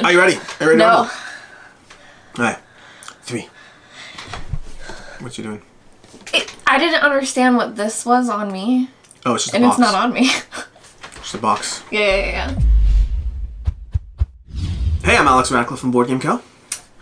Are you ready? Are you ready? No. All right. 3. What you doing? I didn't understand what this was on me. Oh, it's just a and box. it's not on me. Just a box. Yeah. Hey, I'm Alex Radcliffe from Board Game Co.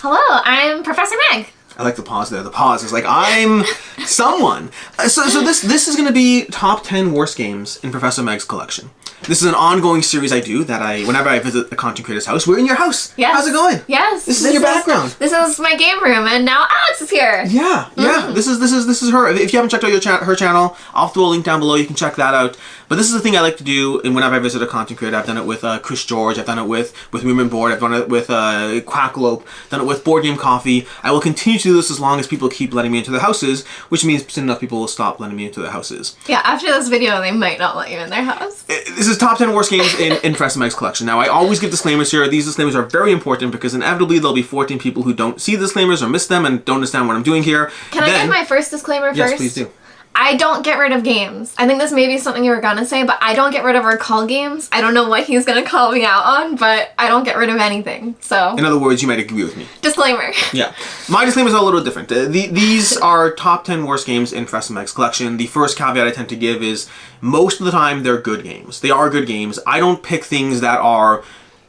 Hello, I'm Professor Meg. I like the pause there. The pause is like, I'm someone. So this is going to be top 10 worst games in Professor Meg's collection. This is an ongoing series I do that whenever I visit a content creator's house. We're in your house. Yes. How's it going? Yes. This is your background. This is my game room, and now Alex is here. Yeah. This is her. If you haven't checked out her channel, I'll throw a link down below. You can check that out. But this is the thing I like to do, and whenever I visit a content creator, I've done it with Chris George, I've done it with Women Board, I've done it with Quackalope, done it with Board Game Coffee. I will continue to do this as long as people keep letting me into their houses, which means soon enough people will stop letting me into their houses. Yeah, after this video, they might not let you in their house. This is top 10 worst games in Professor Meg's collection. Now, I always give disclaimers here. These disclaimers are very important because inevitably there'll be 14 people who don't see the disclaimers or miss them and don't understand what I'm doing here. Can I give my first disclaimer first? Yes, please do. I don't get rid of games. I think this may be something you were gonna say, but I don't get rid of our call games. I don't know what he's gonna call me out on, but I don't get rid of anything, so. In other words, you might agree with me. Disclaimer. Yeah. My disclaimers are a little different. These are top 10 worst games in Professor Meg's collection. The first caveat I tend to give is most of the time they're good games. They are good games. I don't pick things that are,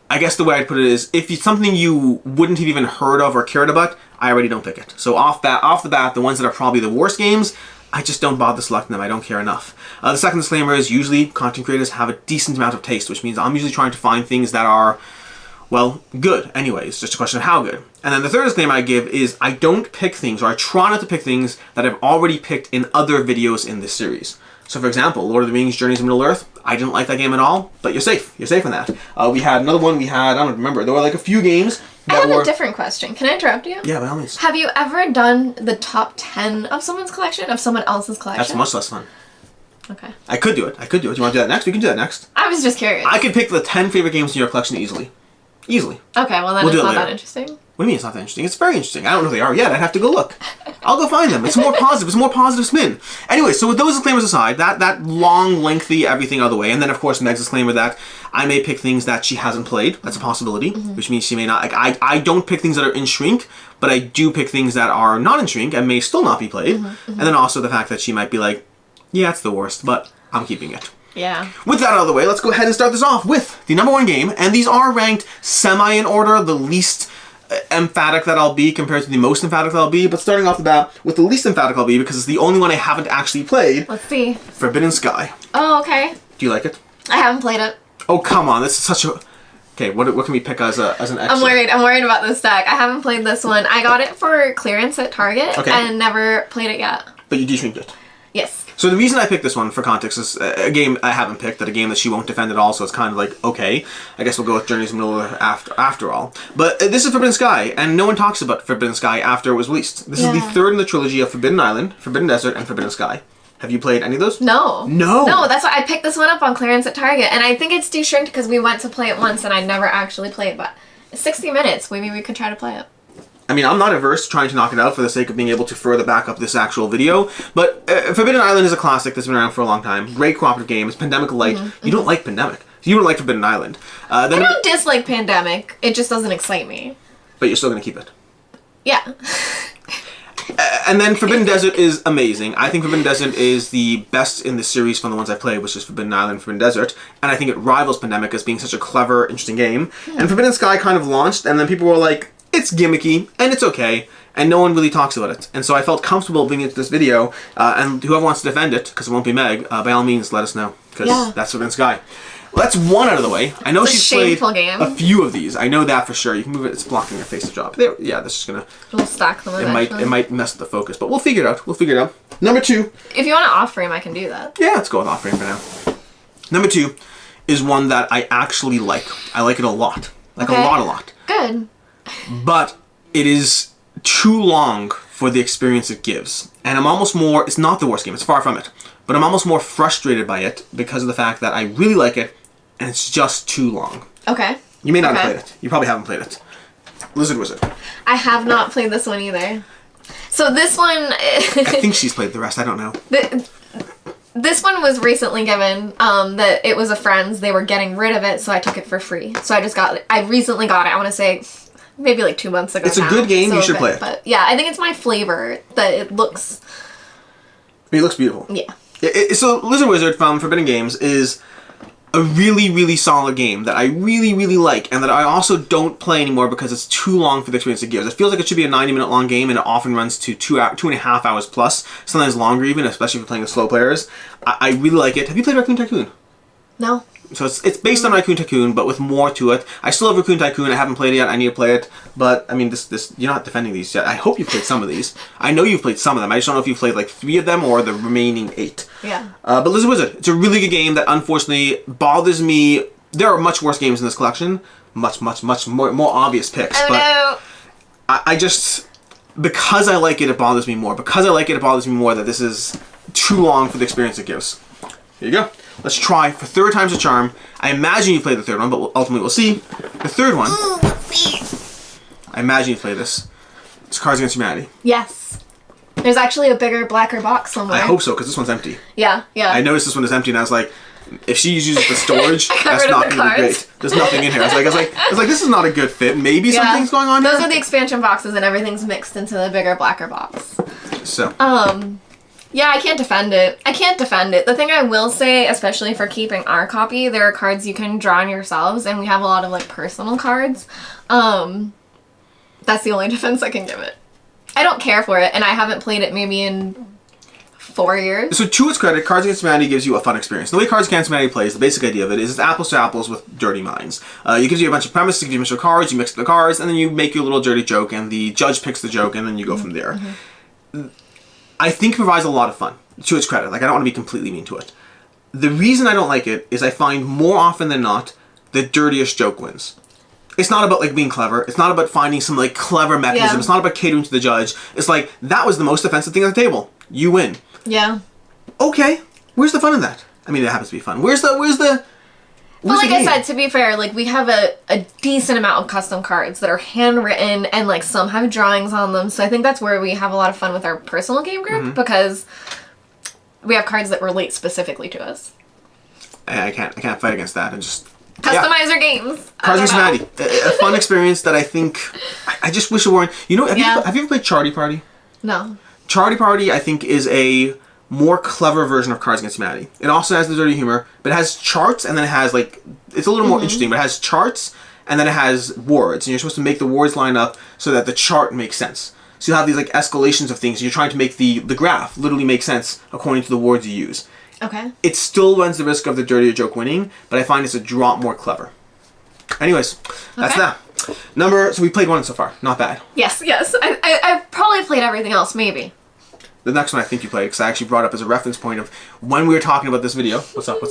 I guess the way I'd put it is, if it's something you wouldn't have even heard of or cared about, I already don't pick it. So off the bat, the ones that are probably the worst games, I just don't bother selecting them. I don't care enough. The second disclaimer is usually content creators have a decent amount of taste, which means I'm usually trying to find things that are, well, good anyways. Just a question of how good. And then the third disclaimer I give is I don't pick things, or I try not to pick things that I've already picked in other videos in this series. So for example, Lord of the Rings, Journeys to Middle-earth, I didn't like that game at all, but you're safe. You're safe in that. We had another one, I don't remember, there were like a few games that I have a different question. Can I interrupt you? Yeah, by all means. Have you ever done the top 10 of someone's collection, of someone else's collection? That's much less fun. Okay. I could do it. Do you want to do that next? We can do that next. I was just curious. I could pick the 10 favorite games in your collection easily. Easily. Okay, well then We'll it's do it not that later. interesting. What do you mean it's not that interesting? It's very interesting. I don't know who they are yet. I'd have to go look. I'll go find them. It's more positive. It's a more positive spin. Anyway, so with those disclaimers aside, that long, lengthy everything out of the way, and then of course Meg's disclaimer that I may pick things that she hasn't played. That's a possibility, which means she may not. Like I don't pick things that are in shrink, but I do pick things that are not in shrink and may still not be played. And then also the fact that she might be like, yeah, it's the worst, but I'm keeping it. Yeah. With that out of the way, let's go ahead and start this off with the number 1 game, and these are ranked semi in order, the least emphatic that I'll be compared to the most emphatic that I'll be, but starting off the bat with the least emphatic I'll be because it's the only one I haven't actually played. Let's see. Forbidden Sky. Oh, okay. Do you like it? I haven't played it. Oh, come on, this is such a... Okay, what can we pick as an extra? I'm worried about this deck. I haven't played this one. I got it for clearance at Target and never played it yet. But you de-shrinked it. Yes. So the reason I picked this one, for context, is a game I haven't picked, a game that she won't defend at all, so it's kind of like, okay, I guess we'll go with Journeys to Middle-earth after all. But this is Forbidden Sky, and no one talks about Forbidden Sky after it was released. This is the third in the trilogy of Forbidden Island, Forbidden Desert, and Forbidden Sky. Have you played any of those? No. No? No, that's why I picked this one up on clearance at Target, and I think it's de-shrinked because we went to play it once and I never actually played, but it's 60 minutes. Maybe we could try to play it. I mean, I'm not averse to trying to knock it out for the sake of being able to further back up this actual video, but Forbidden Island is a classic that's been around for a long time. Great cooperative game. It's Pandemic Light. You don't like Pandemic. You don't like Forbidden Island. I don't dislike Pandemic. It just doesn't excite me. But you're still going to keep it. Yeah. And then Forbidden Desert is amazing. I think Forbidden Desert is the best in the series from the ones I played, which is Forbidden Island, Forbidden Desert, and I think it rivals Pandemic as being such a clever, interesting game. And Forbidden Sky kind of launched, and then people were like, it's gimmicky, and it's okay, and no one really talks about it. And so I felt comfortable bringing it to this video, and whoever wants to defend it, because it won't be Meg, by all means, let us know, because that's Forbidden Sky. Well, that's one out of the way. I know she's played a few of these. I know that for sure. You can move it. It's blocking your face to drop. There, yeah, this is gonna... We'll stack them eventually. It might mess with the focus, but we'll figure it out. Number 2. If you want to off-frame, I can do that. Yeah, let's go with off-frame for now. Number 2 is one that I actually like. I like it a lot. Like a lot. Good. But it is too long for the experience it gives. And I'm almost more... It's not the worst game. It's far from it. But I'm almost more frustrated by it because of the fact that I really like it and it's just too long. Okay. You may not have played it. You probably haven't played it. Lizard Wizard. I have not played this one either. So this one... I think she's played the rest. I don't know. This one was recently given, that it was a friend's. They were getting rid of it, so I took it for free. So I recently got it. I want to say maybe like 2 months ago. It's a good game. You should play it. But yeah, I think it's my flavor that it looks. It looks beautiful. Yeah. So Lizard Wizard from Forbidden Games is a really, really solid game that I really, really like, and that I also don't play anymore because it's too long for the experience it gives. It feels like it should be a 90-minute long game, and it often runs to 2.5 hours plus, sometimes longer even, especially if you're playing with slow players. I really like it. Have you played Raccoon Tycoon? No. So it's based on Raccoon Tycoon, but with more to it. I still have Raccoon Tycoon. I haven't played it yet. I need to play it. But, I mean, this you're not defending these yet. I hope you've played some of these. I know you've played some of them. I just don't know if you've played, like, 3 of them or the remaining 8. Yeah. But Lizard Wizard, it's a really good game that, unfortunately, bothers me. There are much worse games in this collection. Much more obvious picks. Oh, but no. I just... Because I like it, it bothers me more. Because I like it, it bothers me more that this is too long for the experience it gives. Here you go. Let's try for third time's a charm. I imagine you played the third one, but ultimately we'll see. The third one. Ooh, let's see. I imagine you played this. It's Cards Against Humanity. Yes. There's actually a bigger, blacker box somewhere. I hope so, because this one's empty. Yeah. I noticed this one is empty, and I was like, if she uses the storage, that's not going to be great. There's nothing in here. I was like, this is not a good fit. Maybe something's going on here. Those are the expansion boxes, and everything's mixed into the bigger, blacker box. So. Yeah, I can't defend it. The thing I will say, especially for keeping our copy, there are cards you can draw on yourselves, and we have a lot of, like, personal cards. That's the only defense I can give it. I don't care for it, and I haven't played it maybe in 4 years. So to its credit, Cards Against Humanity gives you a fun experience. The way Cards Against Humanity plays, the basic idea of it is it's apples to apples with dirty minds. It gives you a bunch of premises, it gives you a bunch of cards, you mix the cards, and then you make your little dirty joke, and the judge picks the joke, and then you go from there. I think it provides a lot of fun, to its credit. Like, I don't want to be completely mean to it. The reason I don't like it is I find more often than not, the dirtiest joke wins. It's not about, like, being clever. It's not about finding some, like, clever mechanism. Yeah. It's not about catering to the judge. It's like, that was the most offensive thing at the table. You win. Yeah. Okay. Where's the fun in that? I mean, it happens to be fun. Where's the But like I said, to be fair, like, we have a decent amount of custom cards that are handwritten, and, like, some have drawings on them. So I think that's where we have a lot of fun with our personal game group, because we have cards that relate specifically to us. I can't fight against that. And just customize your games. Cards Against Humanity, a fun experience that I think I just wish it weren't. You know, have you ever played Charity Party? No. Charity Party, I think, is a more clever version of Cards Against Humanity. It also has the dirty humor, but it has charts, and then it has, like, it's a little more interesting, but it has charts, and then it has words, and you're supposed to make the words line up so that the chart makes sense. So you have these, like, escalations of things, and you're trying to make the graph literally make sense according to the words you use. Okay. It still runs the risk of the dirtier joke winning, but I find it's a drop more clever. Anyways, that's that. So we played one so far. Not bad. Yes. I've probably played everything else, maybe. The next one I think you played, because I actually brought up as a reference point of when we were talking about this video. What's up?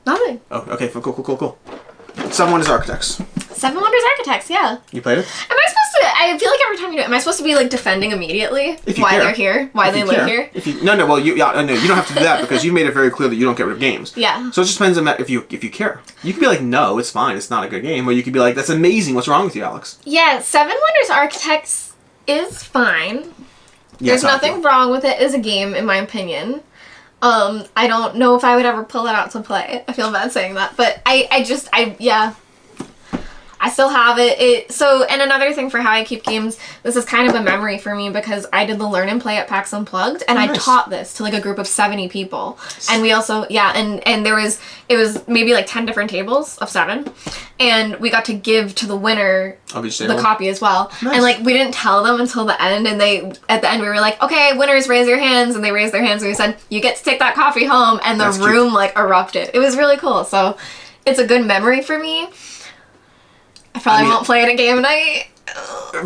Nothing. Oh, okay, cool. Seven Wonders Architects. Seven Wonders Architects, yeah. You played it? Am I supposed to, I feel like every time you do it, am I supposed to be, like, defending immediately why care. they're here? Why they live here? You don't have to do that, because you made it very clear that you don't get rid of games. Yeah. So it just depends on if you care. You could be like, no, it's fine, it's not a good game. Or you could be like, that's amazing, what's wrong with you, Alex? Yeah, Seven Wonders Architects is fine. There's nothing wrong with it as a game, in my opinion. I don't know if I would ever pull it out to play. I feel bad saying that, but I still have it. And another thing for how I keep games, this is kind of a memory for me because I did the Learn and Play at PAX Unplugged, and I taught this to, like, a group of 70 people. And we also, and it was maybe like 10 different tables of 7, and we got to give to the winner the copy as well. Nice. And, like, we didn't tell them until the end, and at the end we were like, okay, winners, raise your hands, and they raised their hands, and we said, you get to take that coffee home, and the room, like, erupted. It was really cool. So it's a good memory for me. I probably won't play it at game night.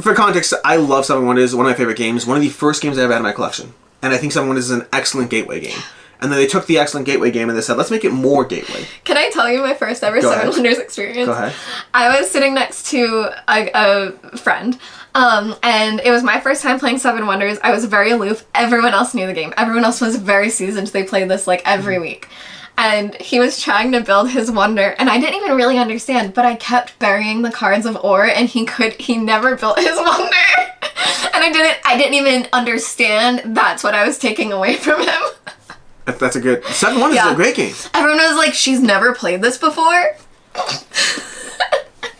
For context, I love Seven Wonders. One of my favorite games. One of the first games I ever had in my collection. And I think Seven Wonders is an excellent gateway game. And then they took the excellent gateway game and they said, let's make it more gateway. Can I tell you my first ever Seven Wonders experience? Go ahead. I was sitting next to a friend. And it was my first time playing Seven Wonders. I was very aloof. Everyone else knew the game. Everyone else was very seasoned. They played this, like, every week. And he was trying to build his wonder, and I didn't even really understand, but I kept burying the cards of ore, and he never built his wonder. And I didn't even understand that's what I was taking away from him. That's a good... 7-1 is a great game. Everyone was like, she's never played this before.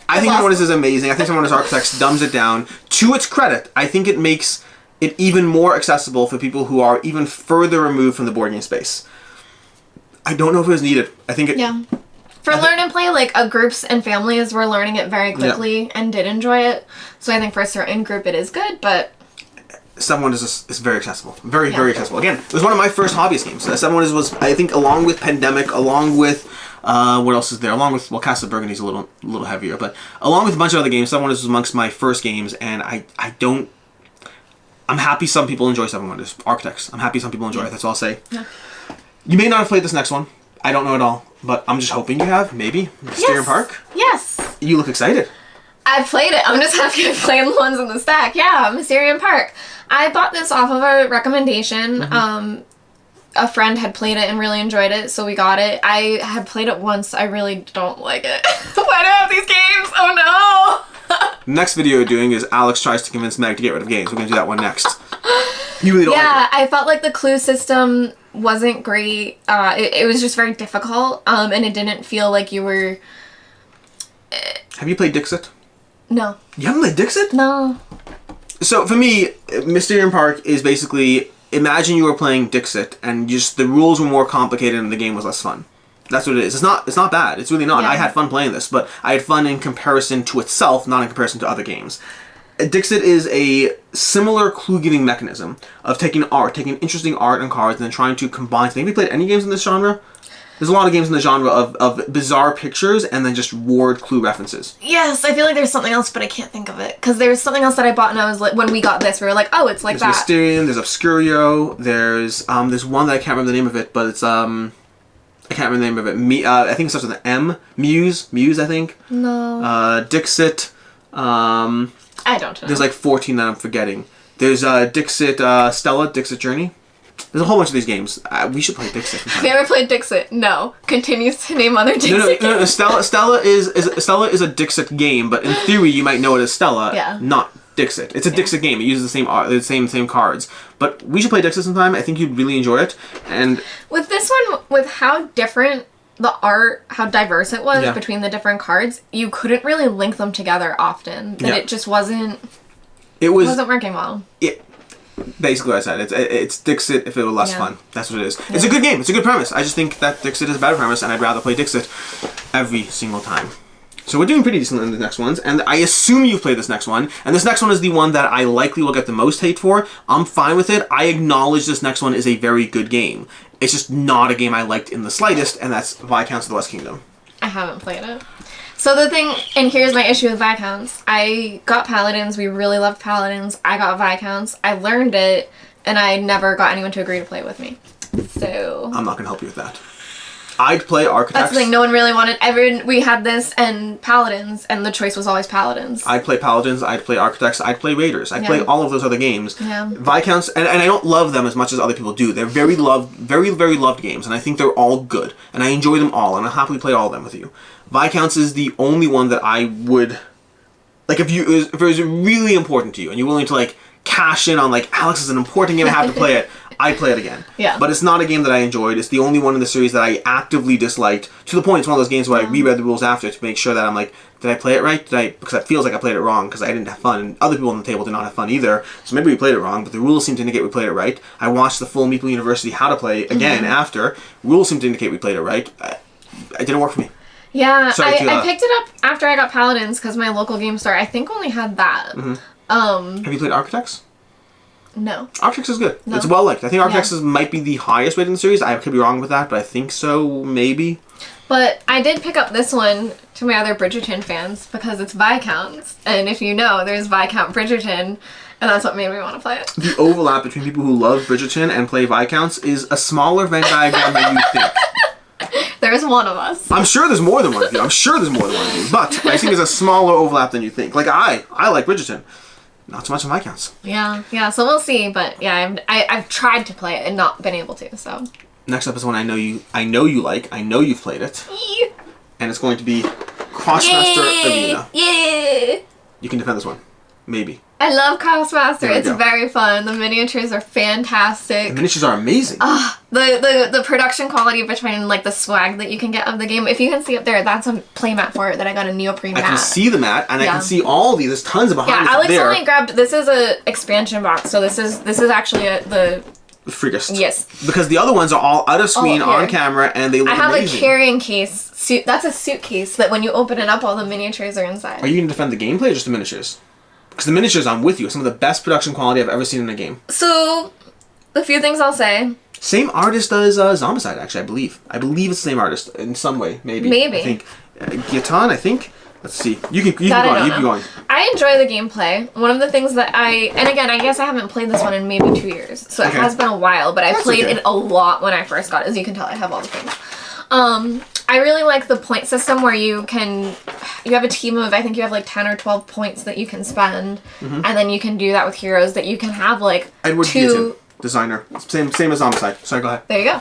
I think awesome. 7-1 is amazing. I think 7-1 Architects dumbs it down. To its credit, I think it makes it even more accessible for people who are even further removed from the board game space. I don't know if it was needed. I think it... Yeah. For learn and play, like, groups and families were learning it very quickly and did enjoy it. So I think for a certain group it is good, but... 7-1 is very accessible. Very accessible. Again, it was one of my first hobbyist games. 7-1 was, I think, along with Pandemic, along with... what else is there? Along with... Well, Castle of Burgundy's a little heavier, but along with a bunch of other games, 7-1 was amongst my first games, and I don't... I'm happy some people enjoy 7-1. It's Architects. I'm happy some people enjoy it. That's all I'll say. Yeah. You may not have played this next one. I don't know at all, but I'm just hoping you have. Maybe. Mysterium Park? Yes. You look excited. I've played it. I'm just happy I'm playing the ones in the stack. Yeah, Mysterium Park. I bought this off of a recommendation. Mm-hmm. A friend had played it and really enjoyed it, so we got it. I had played it once. I really don't like it. Why do I have these games? Oh no! Next video we're doing is Alex tries to convince Meg to get rid of games. We're going to do that one next. You really don't like it. Yeah, I felt like the clue system wasn't great. It was just very difficult, and it didn't feel like you were... Have you played Dixit? No. You haven't played Dixit? No. So for me, Mysterium Park is basically... Imagine you were playing Dixit, and just the rules were more complicated and the game was less fun. That's what it is. It's not bad. It's really not. Yeah. I had fun playing this, but I had fun in comparison to itself, not in comparison to other games. Dixit is a similar clue-giving mechanism of taking interesting art and cards and then trying to combine things. Have you played any games in this genre? There's a lot of games in the genre of bizarre pictures and then just word clue references. Yes, I feel like there's something else, but I can't think of it. Because there's something else that I bought and I was like, when we got this, we were like, oh, it's like there's that. There's Mysterium, there's Obscurio, there's one that I can't remember the name of it, but it's, I can't remember the name of it. I think it starts with an M. Muse, I think. No. Dixit, I don't know. There's like 14 that I'm forgetting. There's Dixit Stella, Dixit Journey. There's a whole bunch of these games. We should play Dixit. Have you ever played Dixit? No. Continues to name other Dixit games. No. Stella is a Dixit game, but in theory you might know it as Stella, not Dixit. It's a Dixit game. It uses the same art, the same cards. But we should play Dixit sometime. I think you'd really enjoy it. And with this one, with how different the art, how diverse it was between the different cards, you couldn't really link them together often. It just wasn't. It wasn't working well. Basically what I said. It's Dixit if it were less fun. That's what it is. It's a good game. It's a good premise. I just think that Dixit is a better premise, and I'd rather play Dixit every single time. So we're doing pretty decent in the next ones, and I assume you've played this next one, and this next one is the one that I likely will get the most hate for. I'm fine with it. I acknowledge this next one is a very good game. It's just not a game I liked in the slightest, and that's Viscounts of the West Kingdom. I haven't played it. So the thing, and here's my issue with Viscounts. I got Paladins. We really loved Paladins. I got Viscounts. I learned it, and I never got anyone to agree to play it with me. So I'm not going to help you with that. I'd play Architects. That's the thing. No one really wanted. We had this and Paladins, and the choice was always Paladins. I'd play Paladins. I'd play Architects. I'd play Raiders. I'd play all of those other games. Yeah. Viscounts, and I don't love them as much as other people do. They're very very loved games, and I think they're all good, and I enjoy them all, and I'll happily play all of them with you. Viscounts is the only one that I would like if it was really important to you, and you're willing to like cash in on like Alex is an important game. I have to play it. I'd play it again. Yeah. But it's not a game that I enjoyed. It's the only one in the series that I actively disliked, to the point it's one of those games where I reread the rules after to make sure that I'm like, did I play it right? Because it feels like I played it wrong because I didn't have fun, and other people on the table did not have fun either. So maybe we played it wrong, but the rules seem to indicate we played it right. I watched the full Meeple University How to Play again after. Rules seem to indicate we played it right. It didn't work for me. Yeah, I picked it up after I got Paladins because my local game store, I think, only had that. Mm-hmm. Have you played Architects? No. Architects is good. No. It's well liked. I think Architects might be the highest rated in the series. I could be wrong with that, but I think so, maybe. But I did pick up this one to my other Bridgerton fans because it's Viscounts. And if you know, there's Viscount Bridgerton, and that's what made me want to play it. The overlap between people who love Bridgerton and play Viscounts is a smaller Venn diagram than you think. There's one of us. I'm sure there's more than one of you. But I think there's a smaller overlap than you think. Like, I like Bridgerton. Not so much in Viscounts. Yeah, so we'll see, but yeah, I've tried to play it and not been able to, so. Next up is one I know you like, I know you've played it. And it's going to be Krosmaster Arena. Yeah! You can defend this one. Maybe. I love Krosmaster. It's go. very fun. The miniatures are fantastic. The miniatures are amazing. The production quality between like the swag that you can get of the game. If you can see up there, that's a playmat for it that I got a neoprene mat. I can see the mat, and I can see all these. There's tons of behind. Yeah, Alex only grabbed. This is a expansion box, so this is actually the freakest. Yes. Because the other ones are all out of screen, on camera, and they look amazing. I have a carrying case. That's a suitcase that when you open it up, all the miniatures are inside. Are you going to defend the gameplay or just the miniatures? Because the miniatures, I'm with you. Some of the best production quality I've ever seen in a game. So, a few things I'll say. Same artist as Zombicide, actually, I believe. I believe it's the same artist in some way, maybe. Maybe. I think. Gatan, I think. Let's see. You keep going. I enjoy the gameplay. One of the things that and again, I guess I haven't played this one in maybe 2 years. So it has been a while, but I played it a lot when I first got it. As you can tell, I have all the things. I really like the point system where you have a team of, I think you have like 10 or 12 points that you can spend, and then you can do that with heroes that you can have like Edward two... designer. Same as Zombicide. Sorry, go ahead. There you go.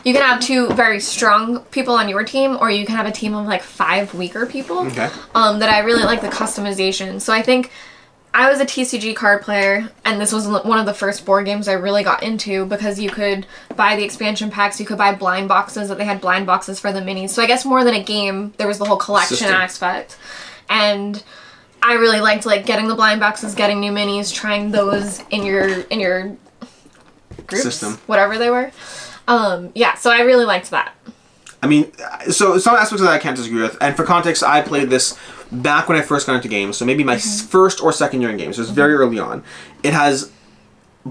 You can have 2 very strong people on your team, or you can have a team of like 5 weaker people. Okay. That I really like the customization. So I think I was a TCG card player, and this was one of the first board games I really got into because you could buy the expansion packs, you could buy blind boxes, that they had blind boxes for the minis. So I guess more than a game, there was the whole collection aspect. And I really liked like getting the blind boxes, getting new minis, trying those in your groups, system, whatever they were. Yeah, so I really liked that. I mean, so some aspects of that I can't disagree with. And for context, I played this back when I first got into games, so maybe my first or second year in games. It was very early on. It has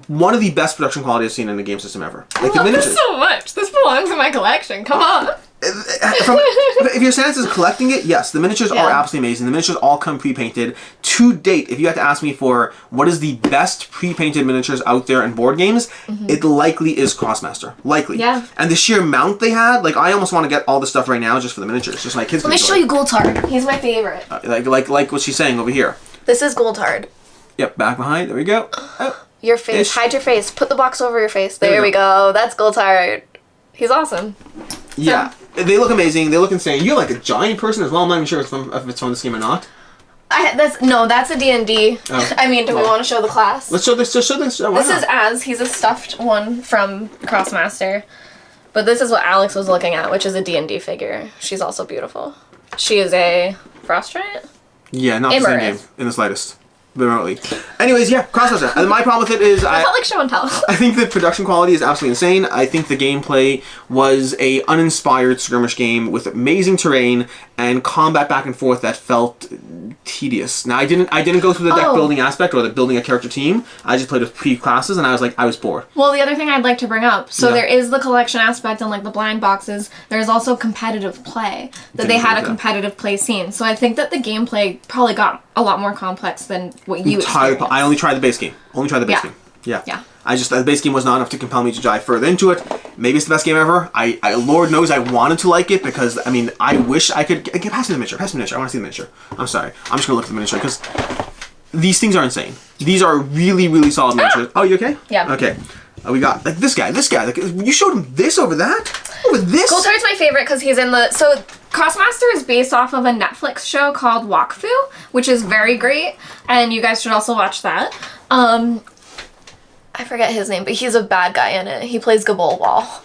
one of the best production quality I've seen in a game system ever. Like, I love this so much. This belongs in my collection. Come on. If your stance is collecting it, yes, the miniatures are absolutely amazing. The miniatures all come pre-painted. To date, if you had to ask me for what is the best pre-painted miniatures out there in board games, it likely is Krosmaster. Likely. Yeah. And the sheer amount they had, like, I almost want to get all the stuff right now just for the miniatures. Just my kids. Let me show you Goldhard. He's my favorite. Like what she's saying over here. This is Goldhard. Yep, back behind. There we go. Oh, your face. Hide your face. Put the box over your face. There we go. That's Goldhard. He's awesome. Yeah. They look amazing. They look insane. You're like a giant person as well. I'm not even sure if it's from this game or not. That's a D&D. Oh. I mean, do we want to show the class? Let's show this. Just show this. This is Az. He's a stuffed one from Krosmaster. But this is what Alex was looking at, which is a D&D figure. She's also beautiful. She is a frost giant? Yeah, not the same game in the slightest. Remotely. Anyways, yeah, Krosmaster. And my problem with it is I felt like show and tell. I think the production quality is absolutely insane. I think the gameplay was a uninspired skirmish game with amazing terrain and combat back and forth that felt tedious. Now I didn't go through the deck building aspect or the building a character team. I just played with pre-classes and I was bored. Well, the other thing I'd like to bring up, so there is the collection aspect and like the blind boxes. There's also competitive play. That they had a competitive play scene. So I think that the gameplay probably got a lot more complex than what you experienced. I only tried the base game. game. Yeah. The base game was not enough to compel me to dive further into it. Maybe it's the best game ever. I Lord knows I wanted to like it because, I mean, I wish I could... Pass me the miniature. I want to see the miniature. I'm sorry. I'm just going to look at the miniature because these things are insane. These are really, really solid miniatures. Oh, you okay? Yeah. Okay. We got, like, this guy. Like, you showed him this over that? Over this? Goldhard's my favorite because he's in the... So, Krosmaster is based off of a Netflix show called Wakfu, which is very great, and you guys should also watch that. I forget his name, but he's a bad guy in it. He plays Gabol Wall.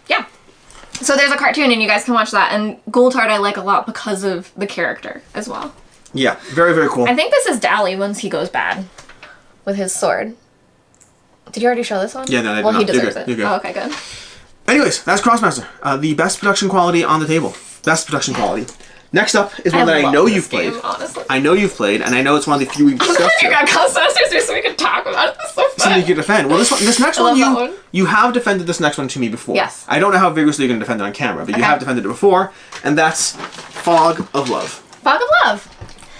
Yeah. So there's a cartoon, and you guys can watch that, and Goldhard I like a lot because of the character as well. Yeah, very, very cool. I think this is Dally once he goes bad with his sword. Did you already show this one? Yeah, no, I did Well, not. he deserves You're good. Oh, okay, good. Anyways, that's Krosmaster. The best production quality on the table. Best production quality. Next up is one that I know you've played. Honestly. I know you've played, and I know it's one of the few we've discussed here. I got Krosmasters so we can talk about it. It's so fun. Something you can defend. Well, this next one, you have defended this next one to me before. Yes. I don't know how vigorously you're going to defend it on camera, but you have defended it before, and that's Fog of Love. Fog of Love.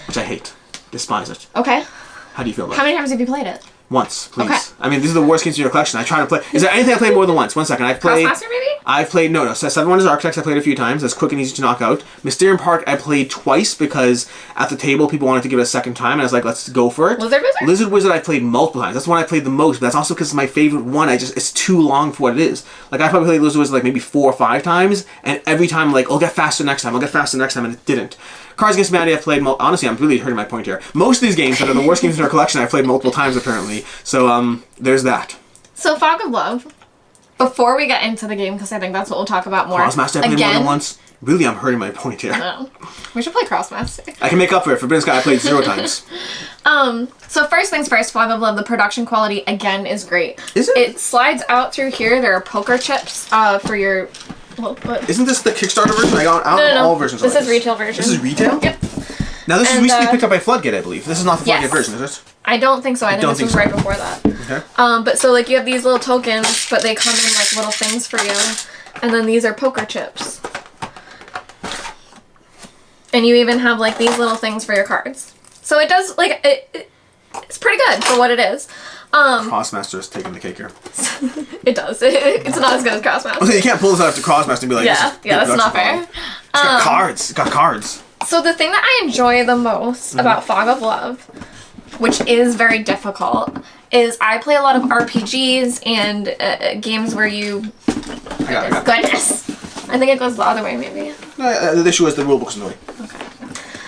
Which I hate. Despise it. Okay. How do you feel about it? How many times have you played it? Once, please. Okay. I mean, these are the worst games in your collection. I try to play... Is there anything I played more than once? 1 second. I've played... Krosmaster, maybe? I've played, no, so 7 Wonders Architects I played a few times. That's quick and easy to knock out. Mysterium Park I played twice because at the table people wanted to give it a second time, and I was like, let's go for it. Lizard Wizard? Lizard Wizard I played multiple times. That's the one I played the most, but that's also because it's my favorite one. It's too long for what it is. Like, I probably played Lizard Wizard like maybe 4 or 5 times, and every time I'm like, I'll get faster next time, and it didn't. Cards Against Humanity I've played, honestly, I'm really hurting my point here. Most of these games that are the worst games in our collection I've played multiple times, apparently. So, there's that. So, Fog of Love, before we get into the game, because I think that's what we'll talk about more. Krosmaster I played more than once. Really, I'm hurting my point here. No. We should play Krosmaster. I can make up for it. Forbidden Sky I played 0 times. So first things first, Fog of Love, the production quality, again, is great. Is it? It slides out through here. There are poker chips for your... What? Isn't this the Kickstarter version? I got all versions This of is retail version. This is retail? Yep. Now, this is recently picked up by Floodgate, I believe. This is not the Floodgate version, is it? I don't think so. I think this was right before that. Okay. But so, like, you have these little tokens, but they come in, like, little things for you. And then these are poker chips. And you even have, like, these little things for your cards. So it does, like, it's pretty good for what it is. Krosmaster is taking the cake here. It does. It's not as good as Krosmaster. Okay, you can't pull this out after Krosmaster and be like, yeah, that's not fair. It's got cards. It's got cards. So the thing that I enjoy the most about Fog of Love, which is very difficult, is I play a lot of RPGs and games where you... I got it. Goodness. I think it goes the other way, maybe. The issue is the rulebook's annoying. Okay.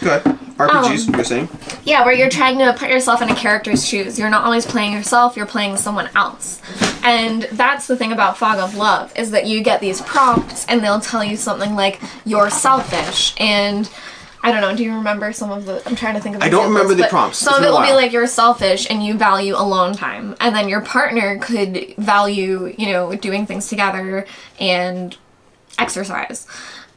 Good. RPGs, you're saying? Yeah, where you're trying to put yourself in a character's shoes. You're not always playing yourself, you're playing someone else. And that's the thing about Fog of Love, is that you get these prompts and they'll tell you something like, you're selfish, and... I don't know, do you remember some of the... I'm trying to think of I don't remember the prompts. Some of it will be like, you're selfish and you value alone time. And then your partner could value, doing things together and exercise.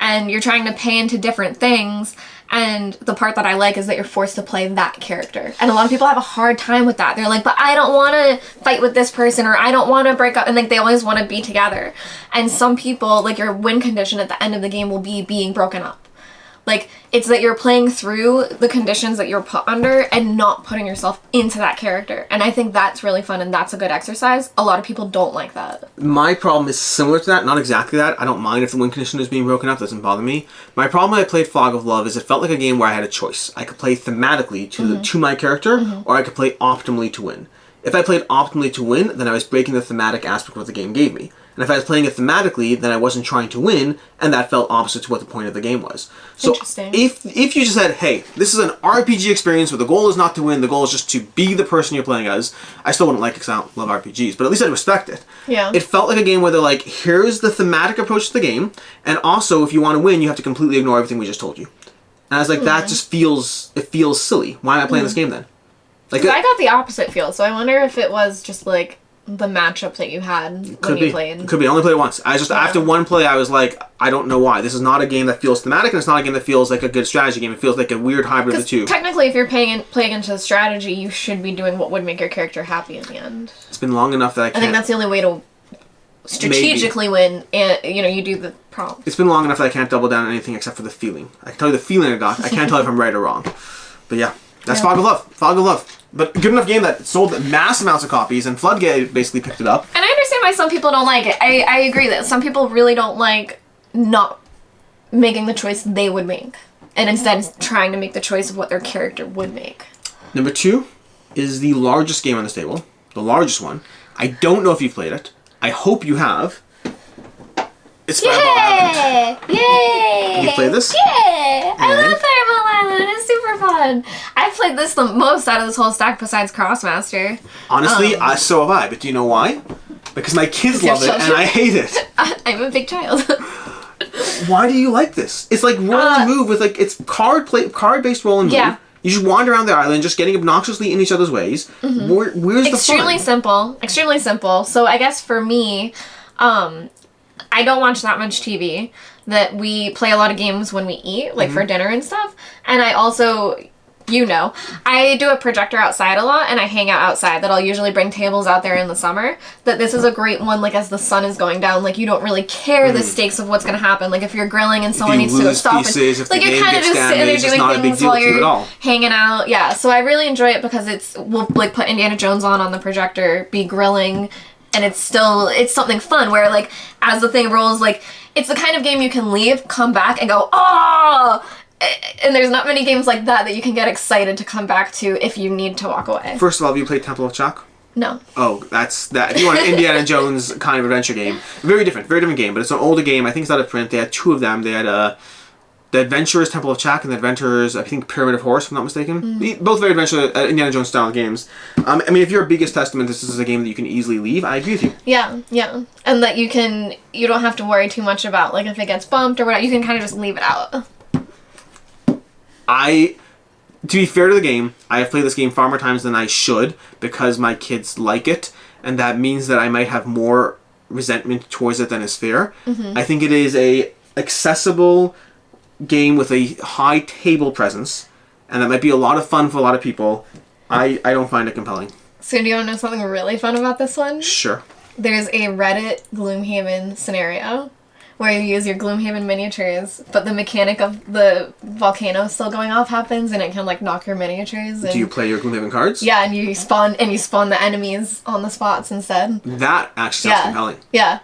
And you're trying to pay into different things. And the part that I like is that you're forced to play that character. And a lot of people have a hard time with that. They're like, but I don't want to fight with this person, or I don't want to break up. And like, they always want to be together. And some people, like, your win condition at the end of the game will be being broken up. Like, it's that you're playing through the conditions that you're put under and not putting yourself into that character. And I think that's really fun and that's a good exercise. A lot of people don't like that. My problem is similar to that, not exactly that. I don't mind if the win condition is being broken up, that doesn't bother me. My problem when I played Fog of Love is it felt like a game where I had a choice. I could play thematically to my character, or I could play optimally to win. If I played optimally to win, then I was breaking the thematic aspect of what the game gave me. And if I was playing it thematically, then I wasn't trying to win, and that felt opposite to what the point of the game was. So if you just said, hey, this is an RPG experience where the goal is not to win, the goal is just to be the person you're playing as, I still wouldn't like it because I don't love RPGs, but at least I'd respect it. Yeah. It felt like a game where they're like, here's the thematic approach to the game, and also if you want to win, you have to completely ignore everything we just told you. And I was like, that just feels silly. Why am I playing this game then? Like, I got the opposite feel, so I wonder if it was just like the matchup that you had when you played. Could be. I only played it once. After one play, I was like, I don't know why. This is not a game that feels thematic, and it's not a game that feels like a good strategy game. It feels like a weird hybrid of the two. Technically, if you're playing into strategy, you should be doing what would make your character happy in the end. It's been long enough that I think that's the only way to strategically win, and you do the prompt. It's been long enough that I can't double down on anything except for the feeling. I can tell you the feeling I got. I can't tell if I'm right or wrong. But yeah, that's Fog of Love. Fog of Love. But good enough game that sold mass amounts of copies, and Floodgate basically picked it up. And I understand why some people don't like it. I agree that some people really don't like not making the choice they would make, and instead trying to make the choice of what their character would make. Number 2 is the largest game on this table. The largest one. I don't know if you've played it. I hope you have. It's Fireball Island. Yay! You played this? Yeah! I love Fireball Island. It's super fun. I've played this the most out of this whole stack besides Krosmaster. Honestly, so have I. But do you know why? Because my kids love it and I hate it. I'm a big child. Why do you like this? It's like roll and move with like it's card-based roll and move. Yeah. You just wander around the island, just getting obnoxiously in each other's ways. Where's the fun? Extremely simple. Extremely simple. So I guess for me, I don't watch that much TV. That we play a lot of games when we eat, like for dinner and stuff. And I also, I do a projector outside a lot, and I hang out outside. That I'll usually bring tables out there in the summer. That this is a great one, like as the sun is going down, like you don't really care the stakes of what's going to happen. Like if you're grilling and someone needs to go stop, like you're kind of just sitting there doing things while you're hanging out. Yeah, so I really enjoy it because we'll like put Indiana Jones on the projector, be grilling, and it's something fun where like as the thing rolls, like it's the kind of game you can leave, come back, and go, oh! And there's not many games like that you can get excited to come back to if you need to walk away. First of all, have you played Temple of Chalk? No. Oh, that's that. If you want an Indiana Jones kind of adventure game, very different game, but it's an older game. I think it's out of print. They had two of them. They had the Adventurers Temple of Chalk and the Adventurers, I think, Pyramid of Horse, if I'm not mistaken. Both very adventure Indiana Jones style games. I mean, if you're a biggest testament, this is a game that you can easily leave. I agree with you. Yeah, and that you don't have to worry too much about like if it gets bumped or whatever. You can kind of just leave it out. To be fair to the game, I have played this game far more times than I should because my kids like it, and that means that I might have more resentment towards it than is fair. I think it is a accessible game with a high table presence, and that might be a lot of fun for a lot of people. I don't find it compelling. So do you want to know something really fun about this one? Sure. There's a Reddit Gloomhaven scenario where you use your Gloomhaven miniatures, but the mechanic of the volcano still going off happens, and it can like knock your miniatures. And, do you play your Gloomhaven cards? Yeah, and you spawn the enemies on the spots instead. That actually sounds compelling. Yeah.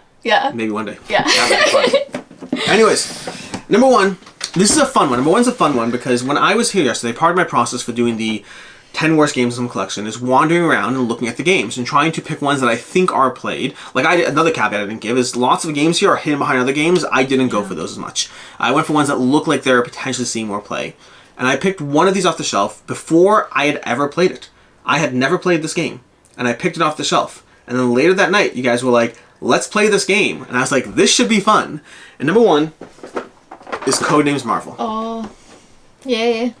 Maybe one day. Yeah. That would be fun. Anyways, number one. This is a fun one. Number one's a fun one because when I was here yesterday, part of my process for doing the 10 worst games in the collection is wandering around and looking at the games and trying to pick ones that I think are played. Like another caveat I didn't give is lots of games here are hidden behind other games. I didn't go for those as much. I went for ones that look like they're potentially seeing more play. And I picked one of these off the shelf before I had ever played it. I had never played this game. And I picked it off the shelf. And then later that night, you guys were like, let's play this game. And I was like, this should be fun. And number one is Codenames Marvel. Oh, yeah.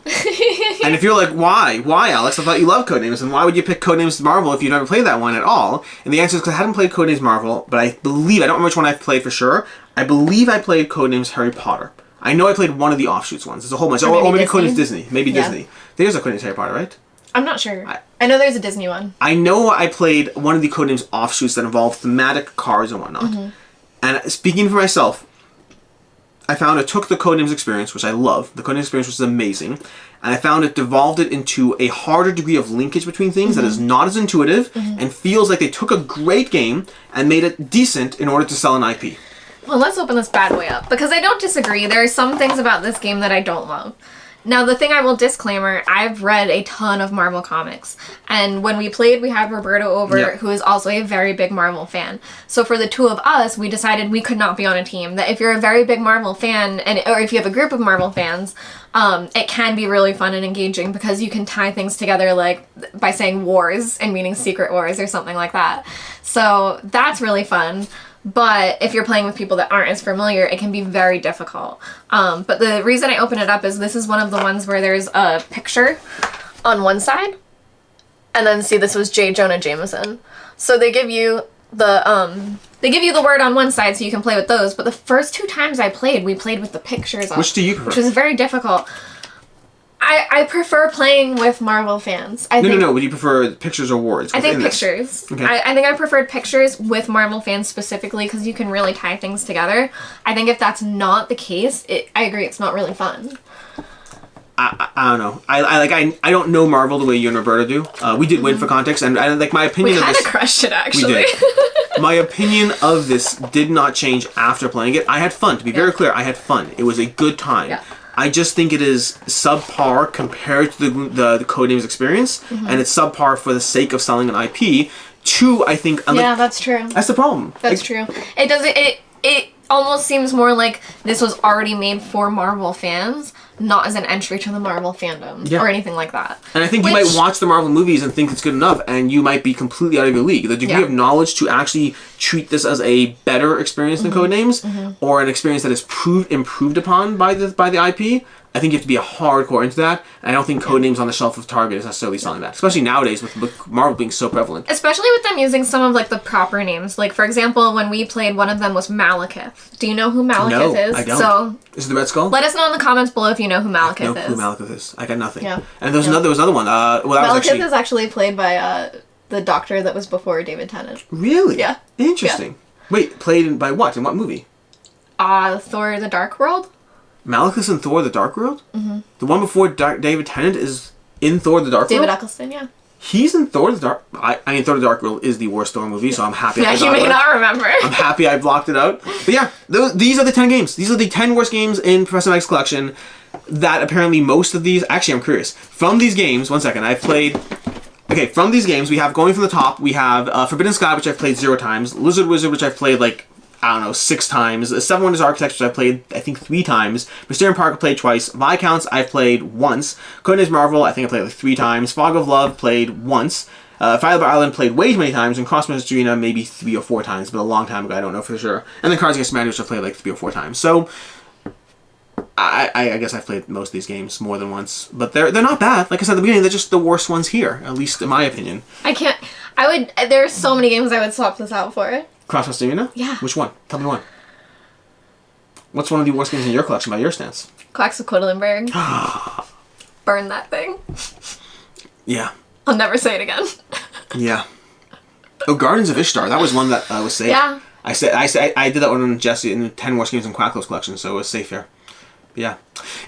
And if you're like, why, Alex? I thought you loved Codenames, and why would you pick Codenames Marvel if you never played that one at all? And the answer is because I hadn't played Codenames Marvel, but I don't remember which one I've played for sure. I believe I played Codenames Harry Potter. I know I played one of the offshoots ones. There's a whole bunch. Or maybe Codenames Disney. Maybe Disney. There's a Codenames Harry Potter, right? I'm not sure. I know there's a Disney one. I know I played one of the Codenames offshoots that involved thematic cards and whatnot. And speaking for myself, I found it took the Codenames experience, which I love. The Codenames experience was amazing. And I found it devolved it into a harder degree of linkage between things that is not as intuitive and feels like they took a great game and made it decent in order to sell an IP. Well, let's open this bad boy up because I don't disagree. There are some things about this game that I don't love. Now, the thing I will disclaimer, I've read a ton of Marvel comics. And when we played, we had Roberto over, who is also a very big Marvel fan. So for the two of us, we decided we could not be on a team. That if you're a very big Marvel fan, or if you have a group of Marvel fans, it can be really fun and engaging because you can tie things together like by saying wars and meaning secret wars or something like that. So that's really fun. But if you're playing with people that aren't as familiar, it can be very difficult. But the reason I open it up is this is one of the ones where there's a picture on one side. And then see, this was J. Jonah Jameson. So they give you the word on one side so you can play with those. But the first two times I played, we played with the pictures on. Which do you prefer? Which was very difficult. I prefer playing with Marvel fans. No. Would you prefer pictures or words? I think pictures. Okay. I think I preferred pictures with Marvel fans specifically because you can really tie things together. I think if that's not the case, I agree it's not really fun. I don't know. I don't know Marvel the way you and Roberta do. We did win for context, and my opinion of this. We kind of crushed it actually. We did. My opinion of this did not change after playing it. I had fun. To be very clear, I had fun. It was a good time. Yeah. I just think it is subpar compared to the Codenames experience, and it's subpar for the sake of selling an IP. Two, I think. Yeah, that's true. That's the problem. That's true. It doesn't. It almost seems more like this was already made for Marvel fans, not as an entry to the Marvel fandom or anything like that. And I think you might watch the Marvel movies and think it's good enough, and you might be completely out of your league. The degree of knowledge to actually treat this as a better experience than Codenames, or an experience that is improved upon by the IP, I think you have to be a hardcore into that. And I don't think Codenames on the shelf of Target is necessarily selling that, especially nowadays with Marvel being so prevalent. Especially with them using some of like the proper names. Like for example, when we played, one of them was Malekith. Do you know who Malekith is? No, I don't. So is it the Red Skull? Let us know in the comments below if you know who Malekith is. I don't know who Malekith is. I got nothing. Yeah. And there was another one. Malekith is actually played by the Doctor that was before David Tennant. Really? Yeah. Interesting. Yeah. Wait, played by what? In what movie? Thor: The Dark World. Malekith in Thor: The Dark World? Mm-hmm. The one before David Tennant is in Thor: The Dark World? David Eccleston, yeah. He's in Thor the Dark... I mean, Thor the Dark World is the worst Thor movie, so I'm happy I Yeah, forgot you may about it. not remember. I'm happy I blocked it out. But yeah, these are the 10 games. These are the 10 worst games in Professor Meg's collection that apparently most of these... Actually, I'm curious. From these games... One second. I've played... Okay, from these games, we have, going from the top, we have Forbidden Sky, which I've played 0 times. Lizard Wizard, which I've played, like, I don't know, 6 times. Seven Wonders Architects, which I've played, I think, 3 times. Mysterium Park, I've played twice. Viscounts, I've played once. Codenames Marvel, I think I played like 3 times. Fog of Love, played once. Fireball Island, played way too many times. And Krosmaster Arena, maybe 3 or 4 times, but a long time ago, I don't know for sure. And then Cards Against Humanity, which I've played like 3 or 4 times. So, I guess I've played most of these games more than once. But they're not bad. Like I said at the beginning, they're just the worst ones here, at least in my opinion. There's so many games I would swap this out for. Krosmaster Arena? Yeah. Which one? Tell me one. What's one of the worst games in your collection by your stance? Quacks of Quedlinburg. Burn that thing. Yeah. I'll never say it again. Yeah. Oh, Gardens of Ishtar. That was one that was safe. Yeah. I did that one on Jesse in the 10 worst games in Quacklo's collection, so it was safe here. Yeah.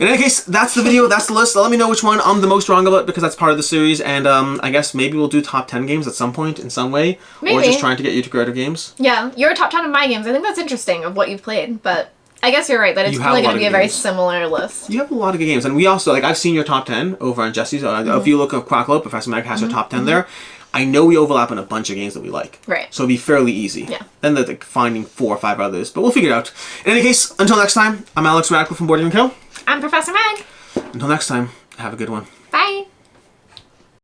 In any case, that's the video. That's the list. Let me know which one I'm the most wrong about, because that's part of the series. And I guess maybe we'll do top 10 games at some point in some way, maybe. Or just trying to get you to greater games. Yeah, your top 10 of my games. I think that's interesting of what you've played, but I guess you're right that it's probably going to be a very similar list. You have a lot of good games, and we also, like, I've seen your top 10 over on Jesse's. If you look at Quacklo, Professor Meg has her top 10 there. I know we overlap on a bunch of games that we like. Right. So it'll be fairly easy. Yeah. Then they're like finding 4 or 5 others, but we'll figure it out. In any case, until next time, I'm Alex Radcliffe from Board Game Co. I'm Professor Meg. Until next time, have a good one. Bye.